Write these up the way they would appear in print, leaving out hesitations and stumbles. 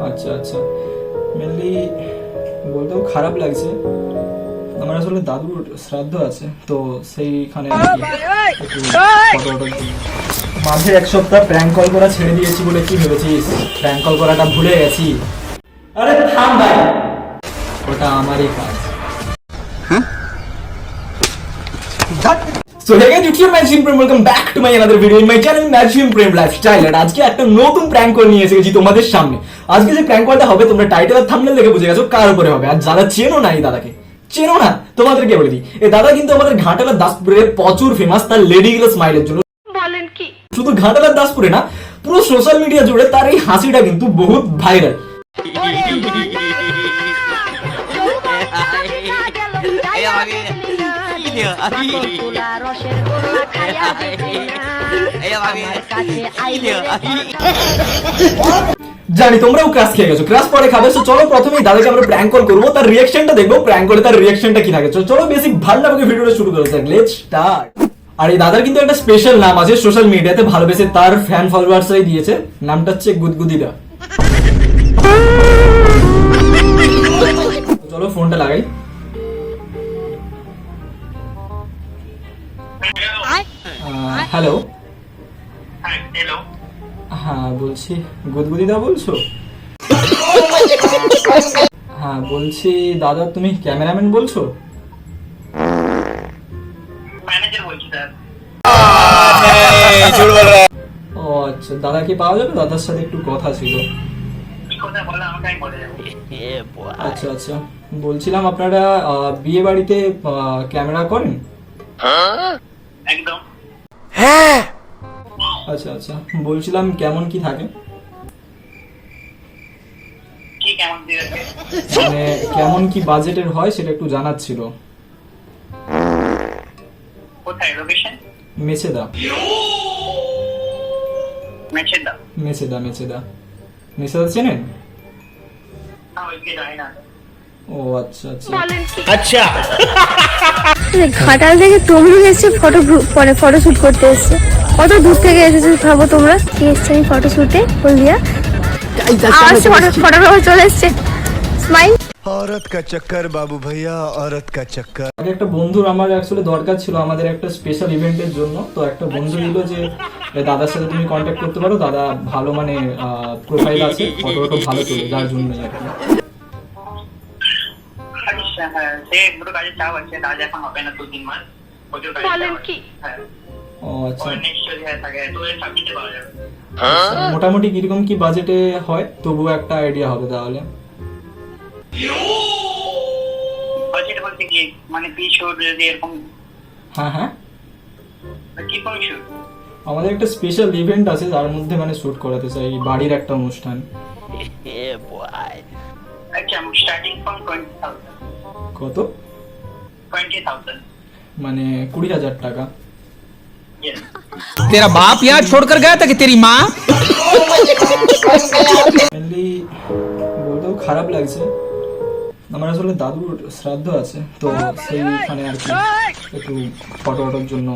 আচ্ছা আচ্ছা, মেনলি বলতেও খারাপ লাগছে। আমার আসলে দাদুর শ্রাদ্ধ আছে, তো সেইখানে মাঝে এক সপ্তাহ প্র্যাঙ্ক কল করা ছেড়ে দিয়েছি বলে কি ভেবেছিস প্র্যাঙ্ক কল করাটা ভুলে গেছি? আরে থাম ভাই, ওটা আমারই কাজ। So hey guys, it's your Maxim Prem. Welcome back to my another video in my channel Maxim Prem Lifestyle. আর আজকে একটা নতুন প্র্যাঙ্ক কল নিয়ে এসেছি তোমাদের সামনে। আজকে যে প্র্যাঙ্ক কলটা হবে তোমরা টাইটেল আর থাম্বনেল দেখে বুঝে গেছো কার উপরে হবে। আর যারা চেনো না এই দাদাকে, চেনো না, তোমাদেরকে বলে দিই, এই দাদা কিন্তু আমাদের ঘাটালার দাসপুরে প্রচুর ফেমাস তার লেডি গিলো স্মাইলের জন্য। বলেন কি? শুধু ঘাটালার দাসপুরে না, পুরো সোশ্যাল মিডিয়া জুড়ে তার এই হাসিটা কিন্তু বহুত ভাইরাল। জানি তোমরাও ক্রাশ খেয়ে গেছো, ক্রাশ পরে খাবে। তো চলো প্রথমেই দাদাকে আমরা প্র্যাঙ্ক কল করবো, তার রিঅ্যাকশনটা দেখবো, প্র্যাঙ্ক করে তার রিঅ্যাকশনটা কি থাকে। চলো বেসিক ভালো লাগে ভিডিওটা শুরু করা যাক, লেটস স্টার্ট। আর এই দাদার কিন্তু একটা স্পেশাল নাম আছে সোশ্যাল মিডিয়াতে, ভালোবেসে তার ফ্যান ফলোয়ার্সরাই দিয়েছে, নামটা হচ্ছে গুদগুদিদা। চলো ফোনটা লাগাই। হ্যালো, হ্যাঁ বলছি গুদগুদিদা বলছো? হ্যাঁ বলছি দাদা তুমি ক্যামেরাম্যান বলছো? ও আচ্ছা, দাদা কি পাওয়া যাবে? দাদার সাথে একটু কথা ছিল। আচ্ছা আচ্ছা, বলছিলাম আপনারা বিয়ে বাড়িতে ক্যামেরা করেন? একদম। হ্যাঁ। আচ্ছা আচ্ছা, বলছিলাম কেমন কি থাকে, মানে কেমন কি বাজেটের হয় সেটা একটু জানার ছিল। কোথায় লোকেশন? মেছেদা। মেছেদা? মেছেদা মেছেদা মেছেদা চেনেন? ও আচ্ছা আচ্ছা আচ্ছা। ঘাটাল থেকে তমলুক এসছে ফটো শুট করতে এসছে। কত দূর থেকে এসেছে ভাবো তোমরা। কি এসছে আমি ফটো শুটে হলদিয়া, ফটোগ্রাফার চলে এসছে। স্মাইল। औरत का चक्कर बाबू भैया, औरत का चक्कर। আগে একটা বন্ধুর আমার অ্যাকচুয়ালি দরকার ছিল আমাদের একটা স্পেশাল ইভেন্টের জন্য, তো একটা বন্ধু দিল যে দাদার সাথে তুমি কন্ট্যাক্ট করতে পারো, দাদা ভালো মানে প্রোফাইল আছে, ফটোটা ভালো তোলে, যার জন্যই আর কি। আচ্ছা হ্যাঁ, সে দুটো কাজে চাপ আছে, কাজ এখন হবে না 2-3 মাস। প্রচুর কাজ আছে। হ্যাঁ। ও আচ্ছা, নেক্সট ইয়ার থাকে তো এর সাবজেক্টে পাওয়া যাবে। মোটামুটি কিরকম কি বাজেটে হয় তবুও একটা আইডিয়া হবে তাহলে। বাজেট বলতে কি মানে পিস শুট যদি এরকম? হ্যাঁ হ্যাঁ, কি কোন শুট? আমাদের একটা স্পেশাল ইভেন্ট আছে যার মধ্যে মানে শুট করাতে চাই, বাড়ির একটা অনুষ্ঠান। আচ্ছা, স্টার্টিং ফ্রম 20,000। কত? 20,000। মানে 20,000 টাকা। तेरा बाप यहाँ छोड़कर गया था कि तेरी माँ? মেনলি বলতেও খারাপ লাগছে, আমার আসলে দাদুর শ্রাদ্ধ আছে, তো সেইখানে আর কি একটু ফটোর জন্য।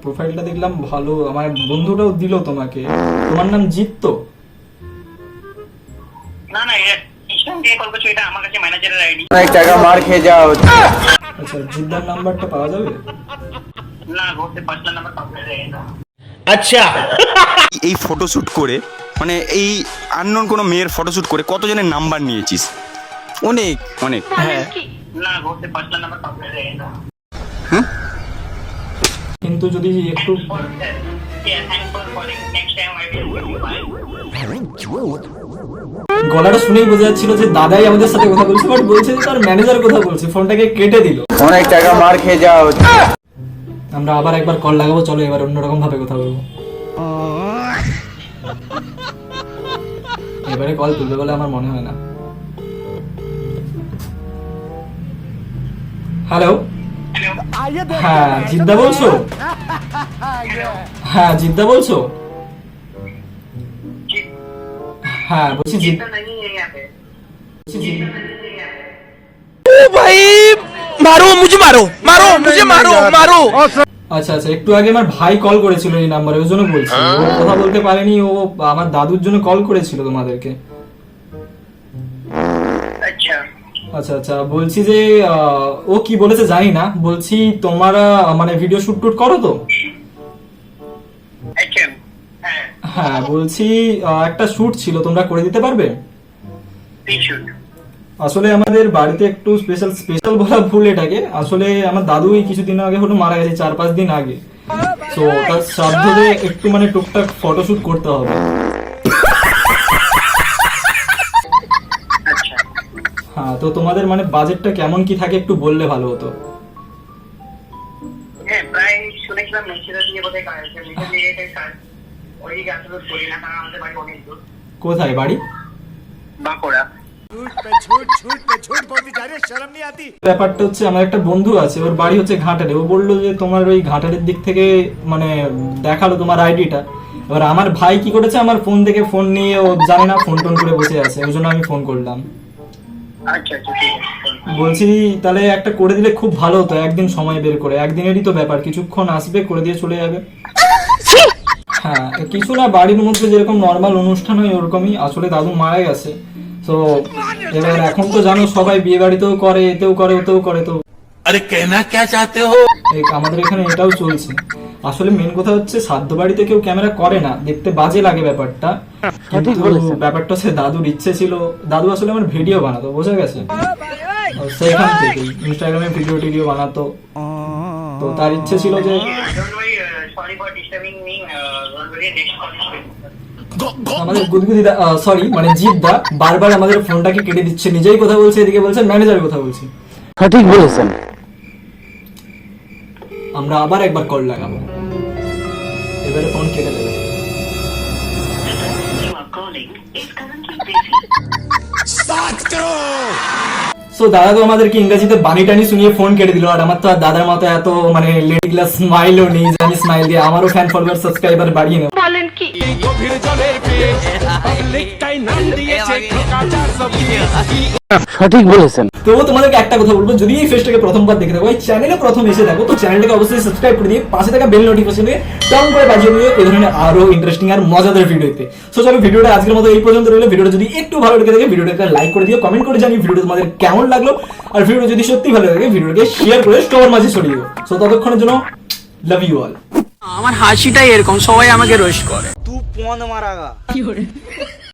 প্রোফাইলটা দেখলাম ভালো, আমার বন্ধুটাও দিল তোমাকে। তোমার নাম জিৎ তো? না না, ইনস্ট্যান্ট দিয়ে কল করছো, এটা আমার কাছে ম্যানেজারের আইডি। एक टाका मार खे जाओ। আচ্ছা, জিদ্দার নাম্বারটা পাওয়া যাবে? না, ঘুরতে পার্সোনাল নাম্বার পাবো না। আচ্ছা। এই ফটোশুট করে মানে এই আননোন কোনো মেয়ের ফটোশুট করে কতজনের নাম্বার নিয়েছিস? অনেক অনেক। হ্যাঁ, না, ঘুরতে পার্সোনাল নাম্বার পাবো না। কিন্তু যদি একটু গলাটা শুনেই বোঝা যাচ্ছিল যে দাদাই আমাদের সাথে কথা বলছে, বাট বলছে যে তার ম্যানেজার কথা বলছে, ফোনটাকে কেটে দিল। অনেক টাকা মার खे जाओ। আমরা আবার একবার কল লাগাবো, চলো এবার অন্যরকম ভাবে কথা বলবো। এবারে কল তুলবে বলে আমার মনে হয় না। হ্যালো, হ্যাঁ জিদ্দা বলছো? হ্যাঁ জিদ্দা বলছো? হ্যাঁ বলছি भाई मारो मुझे, मारो मारो मुझे, मारो मारो। আচ্ছা আচ্ছা, একটু আগে আমার ভাই কল করেছিল এই নাম্বারে, ওই জন্য বলছি। ও কথা বলতে পারেনি, ও আমার দাদুর জন্য কল করেছিল তোমাদেরকে। আচ্ছা আচ্ছা আচ্ছা, বলছি যে ও কি বলেছে জানি না, বলছি তোমরা মানে ভিডিও শুট টুট করো তো? আচ্ছা হ্যাঁ হ্যাঁ, বলছি একটা শুট ছিল, তোমরা করে দিতে পারবে? পিছুন আসলে আমাদের বাড়িতে একটু স্পেশাল স্পেশাল বলা ভুল এটাকে, আসলে আমার দাদু এই কিছুদিন আগে হলো মারা গেছে, 4-5 দিন আগে। তো তার শ্রাদ্ধে একটু মানে টুকটাক ফটোশুট করতে হবে। আচ্ছা হ্যাঁ, তো তোমাদের মানে বাজেটটা কেমন কি থাকে একটু বললে ভালো হতো। হ্যাঁ প্রায় শুনেছিলাম মেসিরা দিয়ে বোধহয় কাজ আছে, মেসিরা দিয়ে কাজ ওই দিকে আসলে করি না, কারণ আমাদের বাড়ি অনেক দূর, কোথায় বাড়ি? বাঁকুড়া। ব্যাপারটা হচ্ছে আমার একটা বন্ধু আছে, ওর বাড়ি হচ্ছে ঘাটালে। ও বললো যে তোমার ওই ঘাটালের দিক থেকে মানে দেখালো তোমার আইডিটা। এবার আমার ভাই কি করেছে, আমার ফোন থেকে ফোন নিয়ে, ও জানে না ফোন টোন করে বসে আছে, ওই জন্য আমি ফোন করলাম। আচ্ছা আচ্ছা ঠিক আছে। বলছি তাহলে একটা করে দিলে খুব ভালো হতো, একদিন সময় বের করে। একদিনেরই তো ব্যাপার, কিছুক্ষণ আসবে, করে দিয়ে চলে যাবে। হ্যাঁ, কিছু না, বাড়ির মধ্যে যেরকম নর্মাল অনুষ্ঠান হয় ওরকমই। আসলে দাদু মারা গেছে, তো এবার এখন তো জানো সবাই বিয়ে বাড়িতেও করে, এতেও করে, ওতেও করে। তো अरे कहना क्या चाहते हो? আমাদের এখানে এটাও চলছে। আসলে মেন কথা হচ্ছে শ্রাদ্ধ বাড়িতে কেউ ক্যামেরা করে না, দেখতে বাজে লাগে ব্যাপারটা। কিন্তু ব্যাপারটা হচ্ছে দাদুর ইচ্ছে ছিল, দাদু আসলে আমার ভিডিও বানাতো, বোঝা গেছে? সেখান থেকেই ইনস্টাগ্রামে ভিডিও টিডিও বানাতো, তো তার ইচ্ছে ছিল যে sorry for disturbing me, next call. আমাদের গুদগুদি সরি মানে জিৎ দা বারবার আমাদের ফোনটাকে কেটে দিচ্ছে, নিজেই কথা বলছে, এদিকে বলছে ম্যানেজারের কথা বলছি। সঠিক বলেছেন। আমরা আবার একবার কল লাগাবো, এবারে ফোন কেটে দেবে। সো দাদা তো আমাদেরকে ইংরেজিতে বানি টানি শুনিয়ে ফোন কেটে দিল। আর আমার তো আর দাদার মতো এত মানে লেডি গ্লাস স্মাইলও নেই যে আমি স্মাইল দিয়ে আমারও ফ্যান ফলোয়ার সাবস্ক্রাইবার বাড়িয়ে নেব। বলেন কি? সঠিক বলেছেন। তো তোমাদেরকে একটা কথা বলবো, যদি এই ফেসটাকে প্রথমবার দেখে থাকো, এই চ্যানেলে প্রথম এসে থাকো, তো চ্যানেলটাকে অবশ্যই সাবস্ক্রাইব করে দিয়ে পাশে থাকা বেল নোটিফিকেশনে টার্ন করে বাজিয়ে দিও এই ধরনের আরো ইন্টারেস্টিং আর মজাদার ভিডিওতে। সো চলো ভিডিওটা আজকের মতো এই পর্যন্ত রইলো। ভিডিওটা যদি একটু ভালো লেগে থাকে ভিডিওটাকে লাইক করে দিও, কমেন্ট করে জানিও ভিডিওটা তোমাদের কেমন লাগলো। আর ভিডিওটা যদি সত্যি ভালো লাগে ভিডিওটাকে শেয়ার করে সবার মাঝে ছড়িয়ে দিও। সো ততক্ষণের জন্য লাভ ইউ অল। আমার হাসিটাই এরকম, সবাই আমাকে রোস্ট করে। তু পন মারাগা।